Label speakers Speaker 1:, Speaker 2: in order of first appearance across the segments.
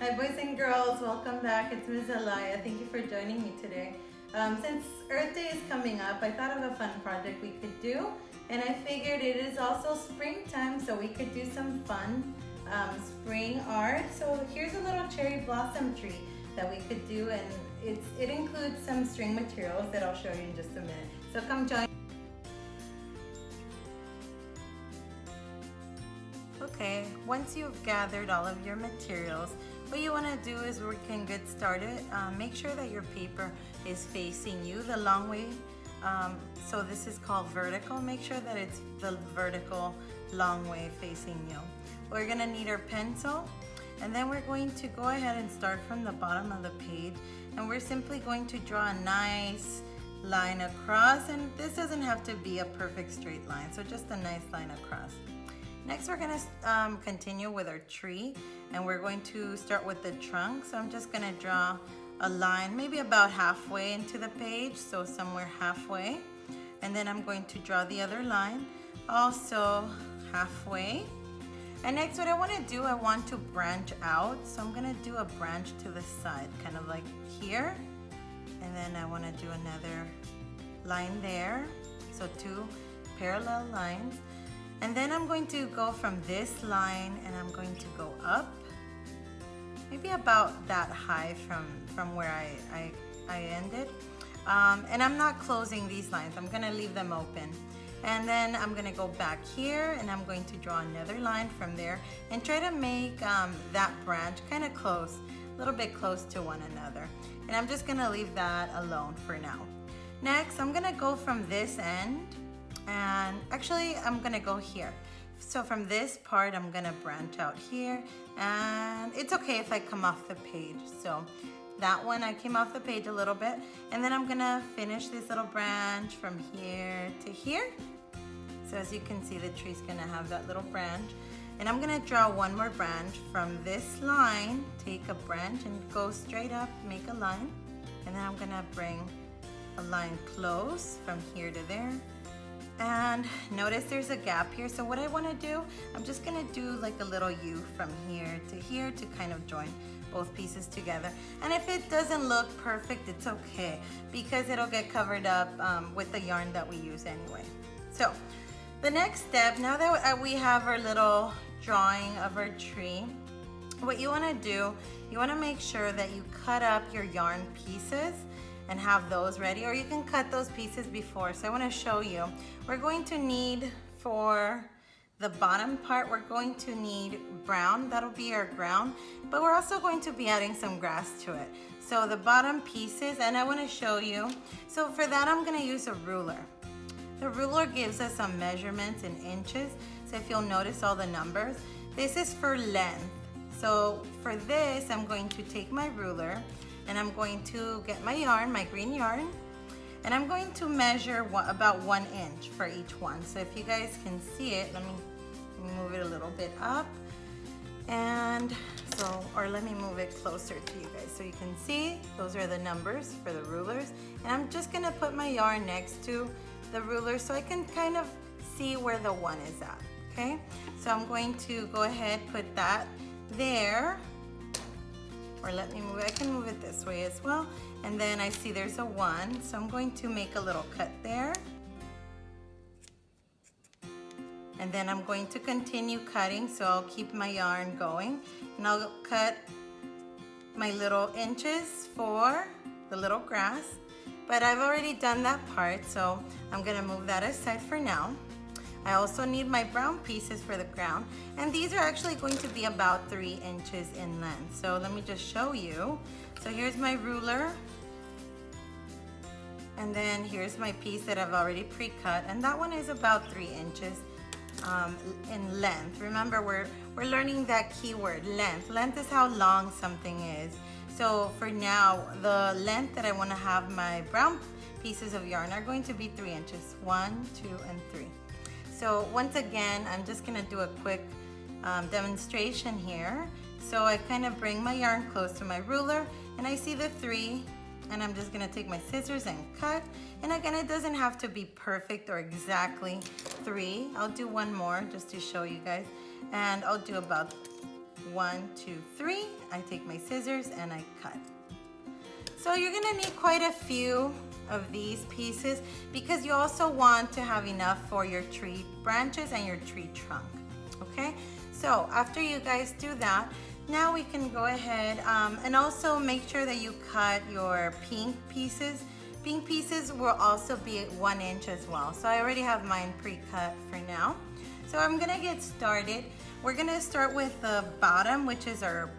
Speaker 1: Hi boys and girls, welcome back. It's Ms. Zelaya. Thank you for joining me today. Since Earth Day is coming up, I thought of a fun project we could do, and I figured it is also springtime, so we could do some fun spring art. So here's a little cherry blossom tree that we could do, and it includes some string materials that I'll show you in just a minute. So come join. Okay, once you've gathered all of your materials, what you want to do is we can get started. Make sure that your paper is facing you the long way. So this is called vertical. Make sure that it's the vertical long way facing you. We're going to need our pencil, and then we're going to go ahead and start from the bottom of the page, and we're simply going to draw a nice line across, and this doesn't have to be a perfect straight line, so just a nice line across. Next, we're going to continue with our tree, and we're going to start with the trunk. So I'm just going to draw a line maybe about halfway into the page, so somewhere halfway. And then I'm going to draw the other line also halfway. And next, what I want to do, I want to branch out. So I'm going to do a branch to the side, kind of like here. And then I want to do another line there. So two parallel lines. And then I'm going to go from this line, and I'm going to go up, maybe about that high from where I ended. And I'm not closing these lines, I'm gonna leave them open. And then I'm gonna go back here, and I'm going to draw another line from there and try to make that branch kind of close, a little bit close to one another. And I'm just gonna leave that alone for now. Next, I'm gonna go from this end, and actually I'm gonna go here. So from this part, I'm gonna branch out here, and it's okay if I come off the page. So that one, I came off the page a little bit, and then I'm gonna finish this little branch from here to here. So as you can see, the tree's gonna have that little branch, and I'm gonna draw one more branch from this line, take a branch and go straight up, make a line, and then I'm gonna bring a line close from here to there. And notice there's a gap here, so what I want to do, I'm just going to do like a little U from here to kind of join both pieces together. And if it doesn't look perfect, it's okay, because it'll get covered up with the yarn that we use anyway. So the next step, now that we have our little drawing of our tree, what you want to do, you want to make sure that you cut up your yarn pieces and have those ready, or you can cut those pieces before. So I want to show you. We're going to need, for the bottom part, we're going to need brown. That'll be our ground, but we're also going to be adding some grass to it. So the bottom pieces, and I want to show you. So for that, I'm going to use a ruler. The ruler gives us some measurements in inches. So if you'll notice all the numbers, this is for length. So for this, I'm going to take my ruler, and I'm going to get my yarn, my green yarn, and I'm going to measure about 1 inch for each one. So if you guys can see it, let me move it a little bit up, and so, or let me move it closer to you guys so you can see. Those are the numbers for the rulers, and I'm just gonna put my yarn next to the ruler so I can kind of see where the 1 is at, okay? So I'm going to go ahead, put that there. Or let me move it, I can move it this way as well. And then I see there's a 1, so I'm going to make a little cut there. And then I'm going to continue cutting, so I'll keep my yarn going. And I'll cut my little inches for the little grass. But I've already done that part, so I'm gonna move that aside for now. I also need my brown pieces for the ground, and these are actually going to be about 3 inches in length. So let me just show you. So here's my ruler, and then here's my piece that I've already pre-cut, and that one is about 3 inches in length. Remember, we're learning that keyword, length. Length is how long something is. So for now, the length that I want to have my brown pieces of yarn are going to be 3 inches, 1, 2, and 3. So once again, I'm just gonna do a quick demonstration here. So I kind of bring my yarn close to my ruler, and I see the 3, and I'm just gonna take my scissors and cut. And again, it doesn't have to be perfect or exactly 3. I'll do one more just to show you guys. And I'll do about 1, 2, 3. I take my scissors and I cut. So you're gonna need quite a few of these pieces because you also want to have enough for your tree branches and your tree trunk, okay? So after you guys do that, now we can go ahead and also make sure that you cut your pink pieces. Pink pieces will also be 1 inch as well. So I already have mine pre-cut for now. So I'm gonna get started. We're gonna start with the bottom, which is our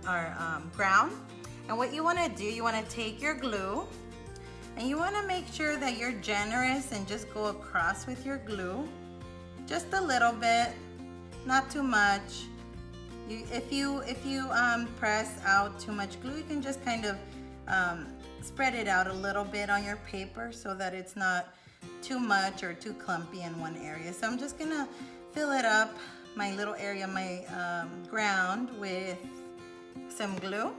Speaker 1: ground. And what you wanna do, you wanna take your glue and you wanna make sure that you're generous and just go across with your glue. Just a little bit, not too much. If you press out too much glue, you can just kind of spread it out a little bit on your paper so that it's not too much or too clumpy in one area. So I'm just gonna fill it up, my little area, my ground, with some glue.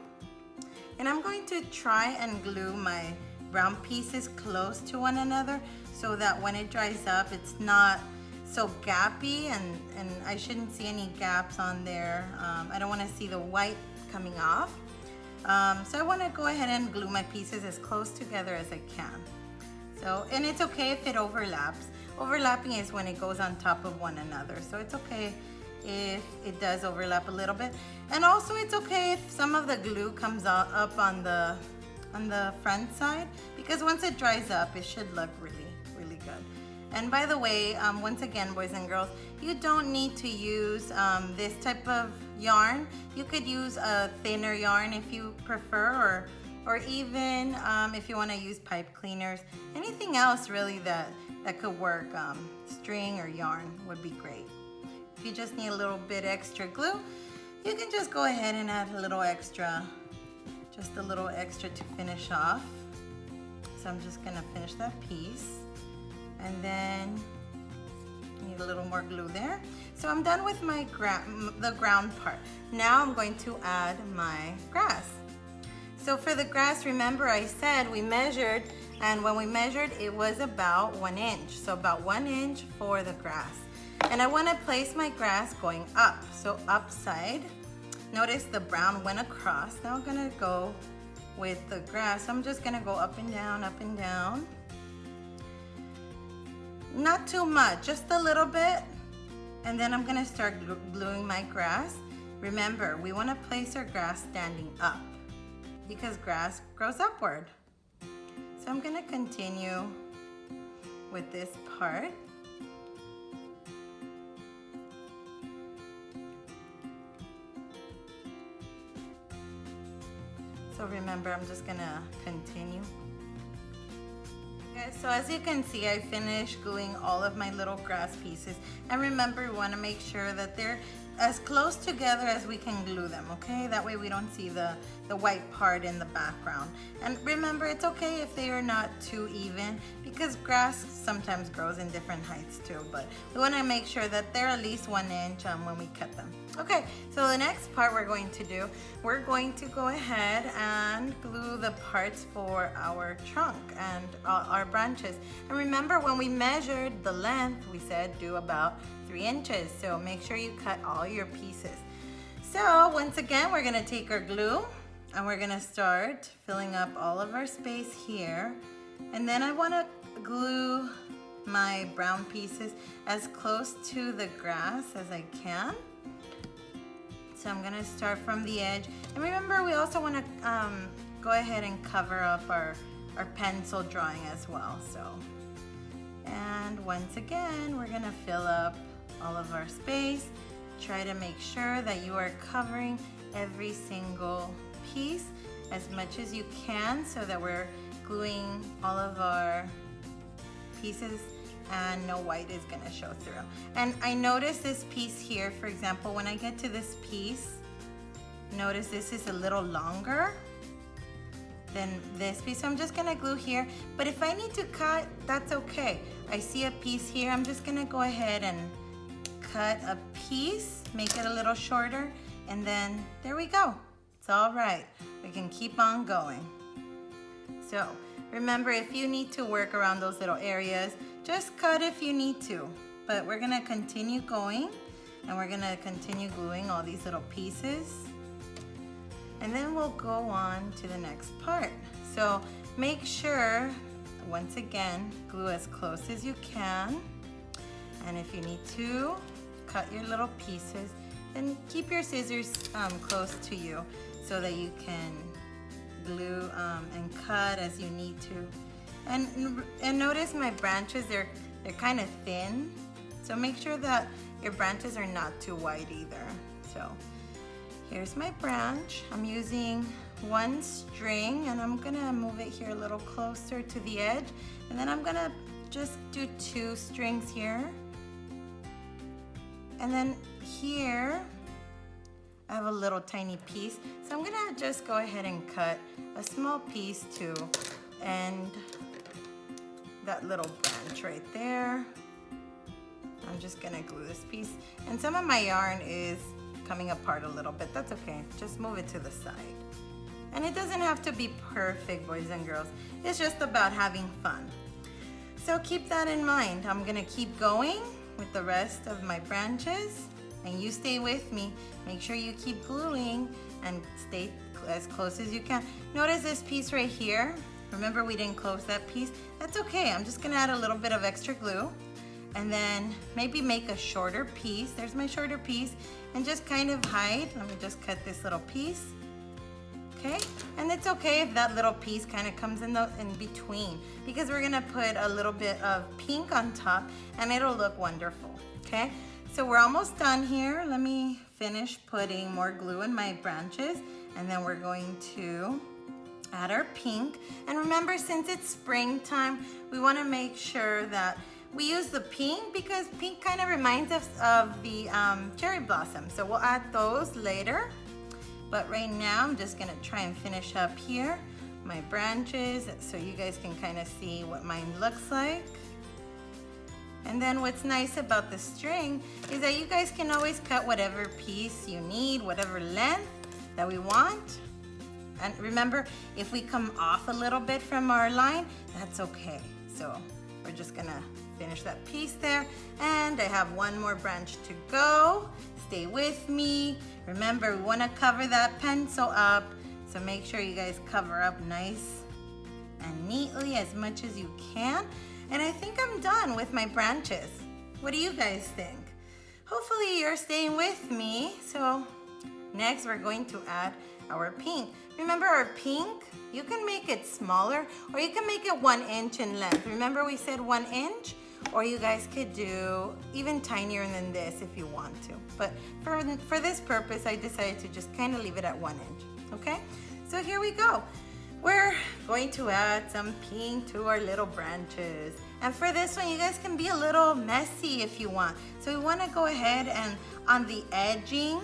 Speaker 1: And I'm going to try and glue my brown pieces close to one another so that when it dries up, it's not so gappy and I shouldn't see any gaps on there. I don't want to see the white coming off. So I want to go ahead and glue my pieces as close together as I can. So, and it's okay if it overlaps. Overlapping is when it goes on top of one another. So it's okay if it does overlap a little bit. And also it's okay if some of the glue comes up on the front side, because once it dries up, it should look really, really good. And by the way, once again, boys and girls, you don't need to use this type of yarn. You could use a thinner yarn if you prefer, or even if you want to use pipe cleaners. Anything else really that could work, string or yarn would be great. If you just need a little bit extra glue, you can just go ahead and add a little extra, just a little extra to finish off. So I'm just gonna finish that piece. And then need a little more glue there. So I'm done with my the ground part. Now I'm going to add my grass. So for the grass, remember I said we measured, and when we measured it was about 1 inch. So about 1 inch for the grass. And I want to place my grass going up, so upside. Notice the brown went across. Now I'm gonna go with the grass. I'm just gonna go up and down, up and down. Not too much, just a little bit. And then I'm gonna start gluing my grass. Remember, we wanna place our grass standing up because grass grows upward. So I'm gonna continue with this part. So remember, I'm just gonna continue. Okay, so as you can see, I finished gluing all of my little grass pieces. And remember, we wanna make sure that they're as close together as we can glue them, okay? That way we don't see the white part in the background. And remember, it's okay if they are not too even, because grass sometimes grows in different heights too, but we wanna make sure that they're at least 1 inch when we cut them. Okay, so the next part we're going to do, we're going to go ahead and glue the parts for our trunk and our branches. And remember, when we measured the length, we said do about 3 inches. So make sure you cut all your pieces. So once again, we're gonna take our glue and we're gonna start filling up all of our space here. And then I wanna glue my brown pieces as close to the grass as I can. So I'm gonna start from the edge. And remember, we also wanna go ahead and cover up our pencil drawing as well. So, and once again, we're gonna fill up all of our space. Try to make sure that you are covering every single piece as much as you can so that we're gluing all of our pieces and no white is gonna show through. And I noticed this piece here, for example, when I get to this piece, notice this is a little longer than this piece. So I'm just gonna glue here, but if I need to cut, that's okay. I see a piece here, I'm just gonna go ahead and cut a piece, make it a little shorter, and then there we go. It's all right. We can keep on going. So remember, if you need to work around those little areas, just cut if you need to. But we're gonna continue going and we're gonna continue gluing all these little pieces. And then we'll go on to the next part. So make sure, once again, glue as close as you can. And if you need to cut your little pieces, then keep your scissors close to you so that you can glue and cut as you need to. And notice my branches, they're kind of thin. So make sure that your branches are not too wide either. So here's my branch. I'm using one string and I'm gonna move it here a little closer to the edge. And then I'm gonna just do 2 strings here. And then here, I have a little tiny piece. So I'm gonna just go ahead and cut a small piece to end that little branch right there. I'm just gonna glue this piece. And some of my yarn is coming apart a little bit. That's okay, just move it to the side. And it doesn't have to be perfect, boys and girls. It's just about having fun. So keep that in mind. I'm gonna keep going with the rest of my branches, and you stay with me. Make sure you keep gluing and stay as close as you can. Notice this piece right here. Remember we didn't close that piece? That's okay, I'm just gonna add a little bit of extra glue and then maybe make a shorter piece. There's my shorter piece, and just kind of hide. Let me just cut this little piece. Okay, and it's okay if that little piece kind of comes in between, because we're gonna put a little bit of pink on top and it'll look wonderful. Okay, so we're almost done here. Let me finish putting more glue in my branches, and then we're going to add our pink. And remember, since it's springtime, we want to make sure that we use the pink, because pink kind of reminds us of the cherry blossom. So we'll add those later. But right now, I'm just gonna try and finish up here my branches so you guys can kind of see what mine looks like. And then what's nice about the string is that you guys can always cut whatever piece you need, whatever length that we want. And remember, if we come off a little bit from our line, that's okay. So we're just gonna finish that piece there. And I have one more branch to go. Stay with me. Remember, we wanna cover that pencil up, so make sure you guys cover up nice and neatly as much as you can. And I think I'm done with my branches. What do you guys think? Hopefully you're staying with me. So next we're going to add our pink. Remember, our pink, you can make it smaller or you can make it 1 inch in length. Remember we said 1 inch? Or you guys could do even tinier than this if you want to. But for this purpose, I decided to just kind of leave it at 1 inch, okay? So here we go. We're going to add some pink to our little branches. And for this one, you guys can be a little messy if you want. So we wanna go ahead and on the edging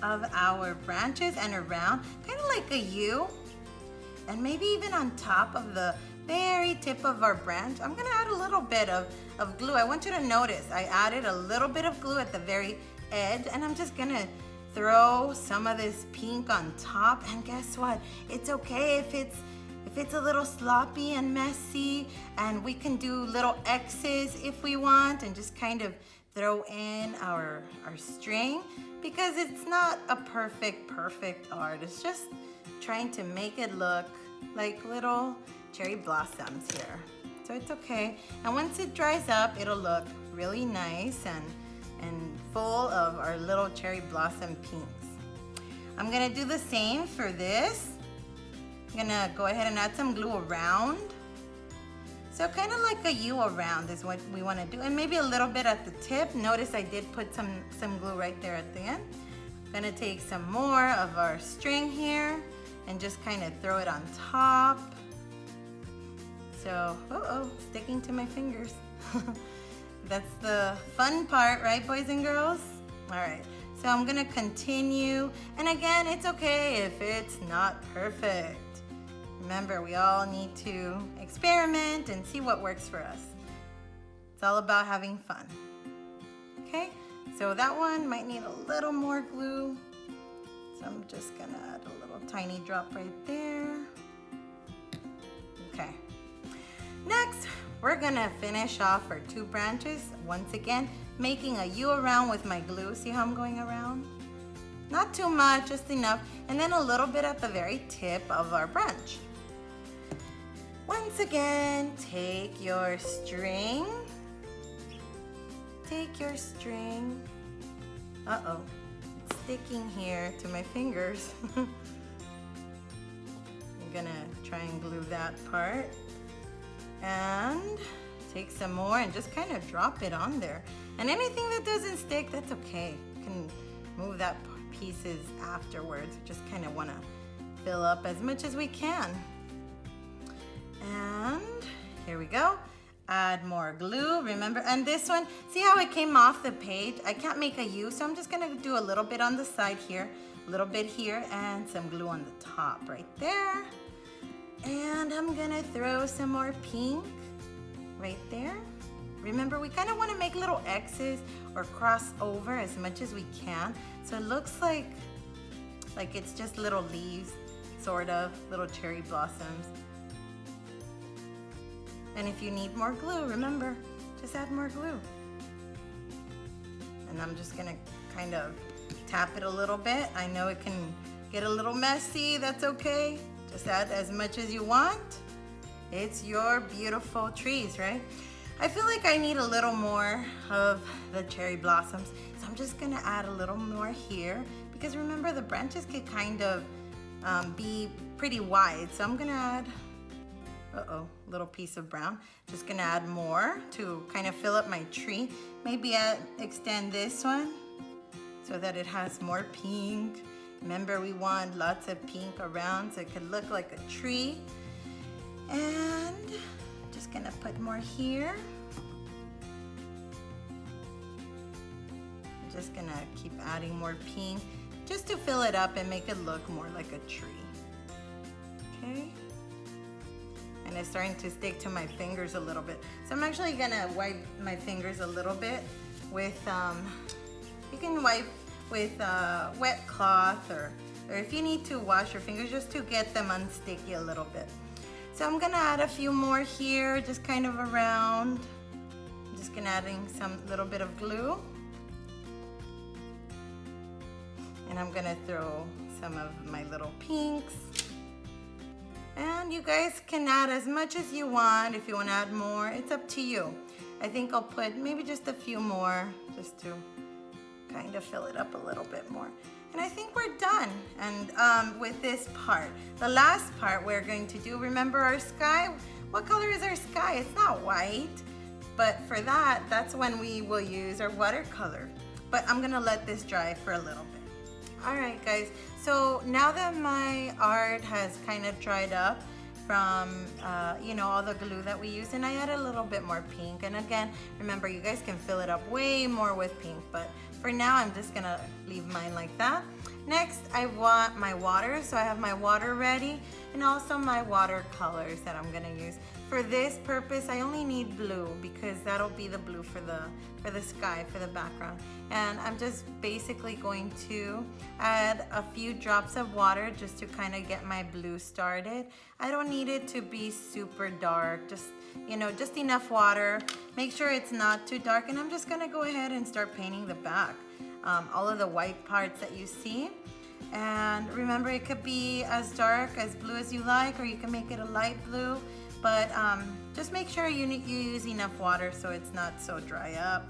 Speaker 1: of our branches and around, kind of like a U, and maybe even on top of the very tip of our branch, I'm gonna add a little bit of glue. I want you to notice, I added a little bit of glue at the very edge, and I'm just gonna throw some of this pink on top. And guess what? It's okay if it's a little sloppy and messy, and we can do little X's if we want, and just kind of throw in our string, because it's not a perfect art. It's just trying to make it look like little cherry blossoms here. So it's okay. And once it dries up, it'll look really nice and full of our little cherry blossom pinks. I'm gonna do the same for this. I'm gonna go ahead and add some glue around. So kind of like a U around is what we wanna do. And maybe a little bit at the tip. Notice I did put some glue right there at the end. I'm gonna take some more of our string here and just kind of throw it on top. So, sticking to my fingers. That's the fun part, right, boys and girls? All right, so I'm gonna continue. And again, it's okay if it's not perfect. Remember, we all need to experiment and see what works for us. It's all about having fun. Okay, so that one might need a little more glue. So I'm just gonna add a little tiny drop right there. Okay. Next, we're gonna finish off our 2 branches. Once again, making a U around with my glue. See how I'm going around? Not too much, just enough. And then a little bit at the very tip of our branch. Once again, take your string. Take your string. Uh-oh, it's sticking here to my fingers. I'm gonna try and glue that part. And take some more and just kind of drop it on there. And anything that doesn't stick, that's okay. You can move that pieces afterwards. Just kind of want to fill up as much as we can. And here we go. Add more glue, remember, and this one, see how it came off the page? I can't make a U, so I'm just gonna do a little bit on the side here, a little bit here, and some glue on the top right there. And I'm gonna throw some more pink right there. Remember, we kind of want to make little X's or cross over as much as we can, so it looks like it's just little leaves, sort of, little cherry blossoms. And if you need more glue, remember, just add more glue. And I'm just gonna kind of tap it a little bit. I know it can get a little messy, that's okay. Just add as much as you want. It's your beautiful trees, right? I feel like I need a little more of the cherry blossoms, so I'm just gonna add a little more here, because remember, the branches can kind of be pretty wide, so I'm gonna add little piece of brown. Just gonna add more to kind of fill up my tree. Maybe extend this one so that it has more pink. Remember, we want lots of pink around so it could look like a tree. And just gonna put more here. I'm just gonna keep adding more pink just to fill it up and make it look more like a tree. Okay. And it's starting to stick to my fingers a little bit. So I'm actually gonna wipe my fingers a little bit with, you can wipe with wet cloth, or if you need to wash your fingers just to get them unsticky a little bit. So I'm gonna add a few more here, just kind of around. I'm just gonna adding some little bit of glue. And I'm gonna throw some of my little pinks. And you guys can add as much as you want. If you want to add more, it's up to you. I think I'll put maybe just a few more just to kind of fill it up a little bit more. And I think we're done. And with this part, the last part we're going to do, remember our sky? What color is our sky? It's not white, but for that, that's when we will use our watercolor. But I'm gonna let this dry for a little bit. All right, guys, so now that my art has kind of dried up from, all the glue that we used, and I added a little bit more pink. And again, remember, you guys can fill it up way more with pink, but for now, I'm just gonna leave mine like that. Next, I want my water, so I have my water ready, and also my watercolors that I'm gonna use. For this purpose, I only need blue because that'll be the blue for the sky, for the background. And I'm just basically going to add a few drops of water just to kind of get my blue started. I don't need it to be super dark, just enough water. Make sure it's not too dark, and I'm just gonna go ahead and start painting the back. All of the white parts that you see. And remember, it could be as dark, as blue as you like, or you can make it a light blue. But just make sure you use enough water so it's not so dry up.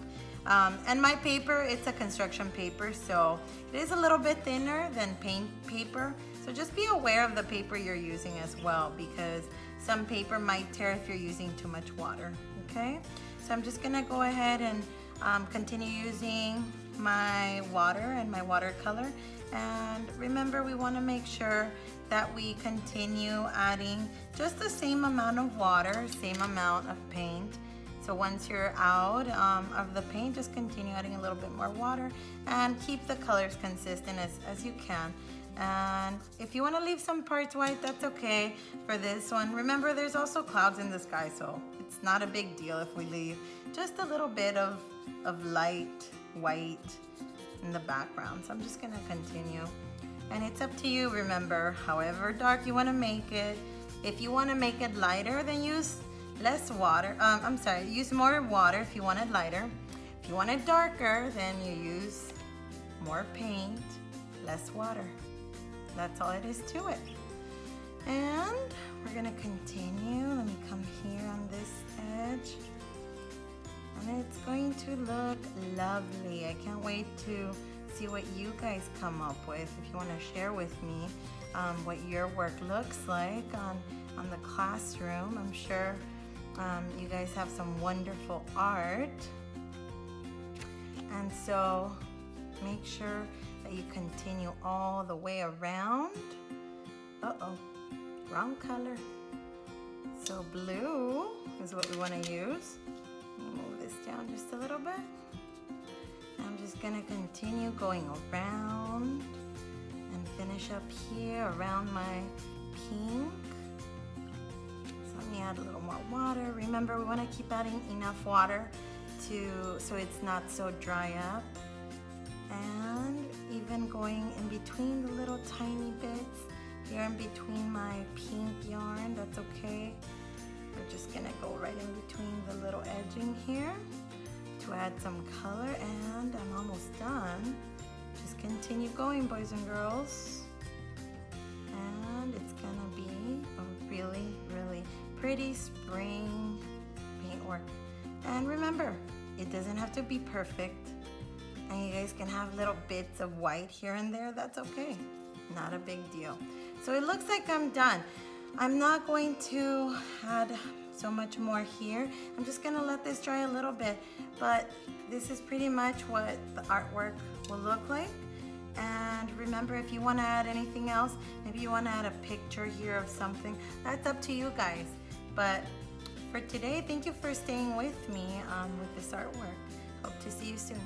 Speaker 1: And my paper, it's a construction paper, so it is a little bit thinner than paint paper. So just be aware of the paper you're using as well, because some paper might tear if you're using too much water, okay? So I'm just gonna go ahead and continue using my water and my watercolor. And remember, we wanna make sure that we continue adding just the same amount of water, same amount of paint. So once you're out of the paint, just continue adding a little bit more water and keep the colors consistent as you can. And if you want to leave some parts white, that's okay for this one. Remember, there's also clouds in the sky, so it's not a big deal if we leave just a little bit of light white in the background. So I'm just gonna continue. And it's up to you, remember, however dark you want to make it. If you want to make it lighter, then use less water. Use more water if you want it lighter. If you want it darker, then you use more paint, less water. That's all it is to it. And we're gonna continue. Let me come here on this edge. And it's going to look lovely. I can't wait to see what you guys come up with. If you want to share with me what your work looks like on the classroom. I'm sure you guys have some wonderful art. And so make sure that you continue all the way around. Uh-oh, wrong color. So blue is what we want to use. Let me move this down just a little bit. I'm just gonna continue going around and finish up here around my pink. So let me add a little more water. Remember, we want to keep adding enough water so it's not so dry up. And even going in between the little tiny bits here in between my pink yarn, that's okay. We're just gonna go right in between the little edging here to add some color, and I'm almost done. Just continue going, boys and girls. And it's gonna be a really, really pretty spring paintwork. And remember, it doesn't have to be perfect. And you guys can have little bits of white here and there, that's okay. Not a big deal. So it looks like I'm done. I'm not going to add so much more here. I'm just gonna let this dry a little bit, but this is pretty much what the artwork will look like. And remember, if you wanna add anything else, maybe you wanna add a picture here of something, that's up to you guys. But for today, thank you for staying with me with this artwork. Hope to see you soon.